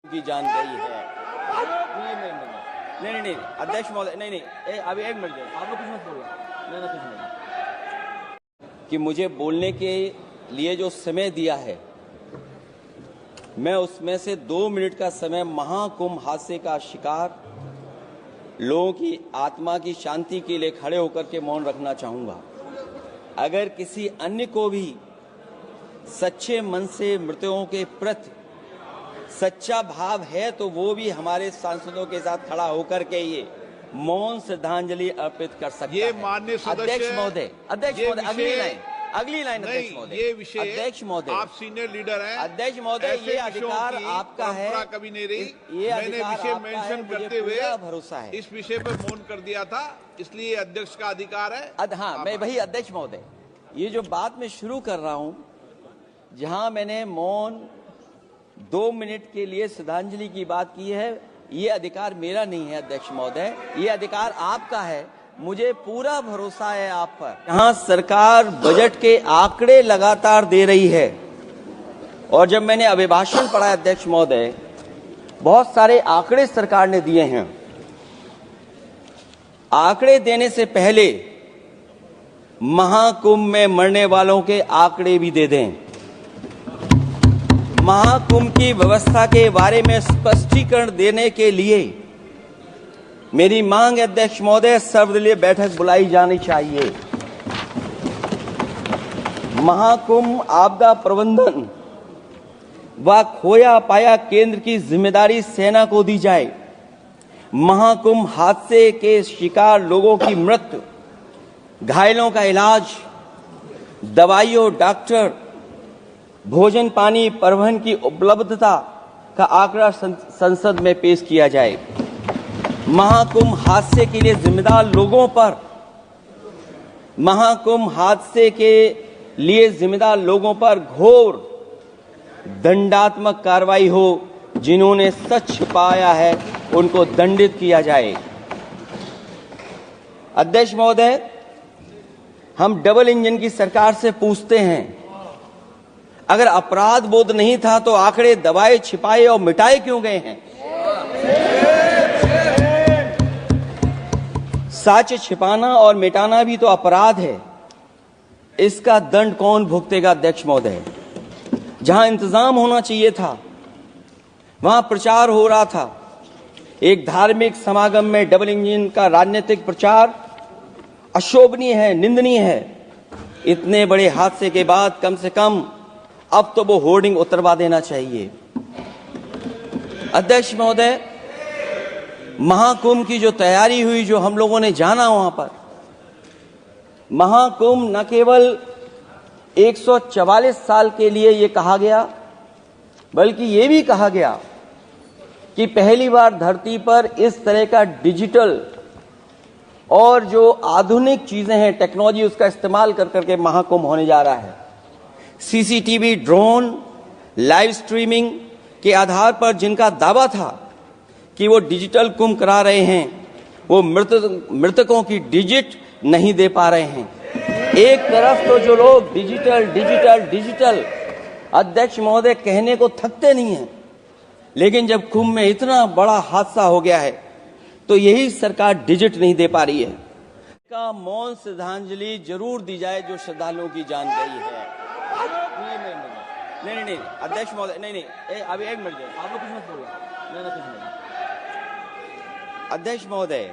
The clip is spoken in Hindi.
की जान गई है। नहीं अध्यक्ष महोदय, नहीं अभी एक मिनट आप लोग कुछ मत बोलो। नहीं कुछ नहीं कि मुझे बोलने के लिए जो समय दिया है, मैं उसमें से 2 मिनट का समय महाकुंभ हादसे का शिकार लोगों की आत्मा की शांति के लिए खड़े होकर के मौन रखना चाहूंगा। अगर किसी अन्य को भी सच्चे मन से मृतकों के प्रति सच्चा भाव है तो वो भी हमारे सांसदों के साथ खड़ा होकर के ये मौन श्रद्धांजलि अर्पित कर सकता है। ये माननीय सदस्य अध्यक्ष महोदय अगली लाइन अध्यक्ष महोदय, ये विषय अध्यक्ष महोदय, आप सीनियर लीडर हैं। अध्यक्ष महोदय, ये अधिकार आपका है, कभी नहीं रही। ये मैंने विषय मेंशन करते हुए भरोसा है इस विषय पर मौन कर दिया था, इसलिए अध्यक्ष का अधिकार है। हाँ, मैं वही अध्यक्ष महोदय, ये जो बात मैं शुरू कर रहा हूं, जहां मैंने मौन 2 मिनट के लिए श्रद्धांजलि की बात की है, ये अधिकार मेरा नहीं है अध्यक्ष महोदय, ये अधिकार आपका है। मुझे पूरा भरोसा है आप पर। यहाँ सरकार बजट के आंकड़े लगातार दे रही है और जब मैंने अभिभाषण पढ़ा अध्यक्ष महोदय, बहुत सारे आंकड़े सरकार ने दिए हैं। आंकड़े देने से पहले महाकुंभ में मरने वालों के आंकड़े भी दे दें। महाकुंभ की व्यवस्था के बारे में स्पष्टीकरण देने के लिए मेरी मांग अध्यक्ष महोदय, सर्वदलीय बैठक बुलाई जानी चाहिए। महाकुंभ आपदा प्रबंधन व खोया पाया केंद्र की जिम्मेदारी सेना को दी जाए। महाकुंभ हादसे के शिकार लोगों की मृत्यु, घायलों का इलाज, दवाइयों, डॉक्टर, भोजन पानी, परिवहन की उपलब्धता का आंकड़ा संसद में पेश किया जाए। महाकुंभ हादसे के लिए जिम्मेदार लोगों पर, महाकुंभ हादसे के लिए जिम्मेदार लोगों पर घोर दंडात्मक कार्रवाई हो। जिन्होंने सच छिपाया है उनको दंडित किया जाए। अध्यक्ष महोदय, हम डबल इंजन की सरकार से पूछते हैं, अगर अपराध बोध नहीं था तो आंकड़े दबाए, छिपाए और मिटाए क्यों गए हैं? सच छिपाना और मिटाना भी तो अपराध है। इसका दंड कौन भुगतेगा अध्यक्ष महोदय? जहां इंतजाम होना चाहिए था वहां प्रचार हो रहा था। एक धार्मिक समागम में डबल इंजन का राजनीतिक प्रचार अशोभनीय है, निंदनीय है। इतने बड़े हादसे के बाद कम से कम अब तो वो होर्डिंग उतरवा देना चाहिए। अध्यक्ष महोदय, महाकुंभ की जो तैयारी हुई, जो हम लोगों ने जाना वहां पर, महाकुंभ न केवल 144 साल के लिए ये कहा गया, बल्कि ये भी कहा गया कि पहली बार धरती पर इस तरह का डिजिटल और जो आधुनिक चीजें हैं, टेक्नोलॉजी, उसका इस्तेमाल कर करके महाकुंभ होने जा रहा है। सीसीटीवी, ड्रोन, लाइव स्ट्रीमिंग के आधार पर जिनका दावा था कि वो डिजिटल कुंभ करा रहे हैं, वो मृतकों की डिजिट नहीं दे पा रहे हैं। एक तरफ तो जो लोग डिजिटल अध्यक्ष महोदय कहने को थकते नहीं हैं, लेकिन जब कुंभ में इतना बड़ा हादसा हो गया है तो यही सरकार डिजिट नहीं दे पा रही है। का मौन श्रद्धांजलि जरूर दी जाए जो श्रद्धालुओं की जान गई है। नहीं अध्यक्ष महोदय, नहीं अभी एक मिनट आप लोग कुछ मत बोलो। नहीं कुछ नहीं अध्यक्ष महोदय,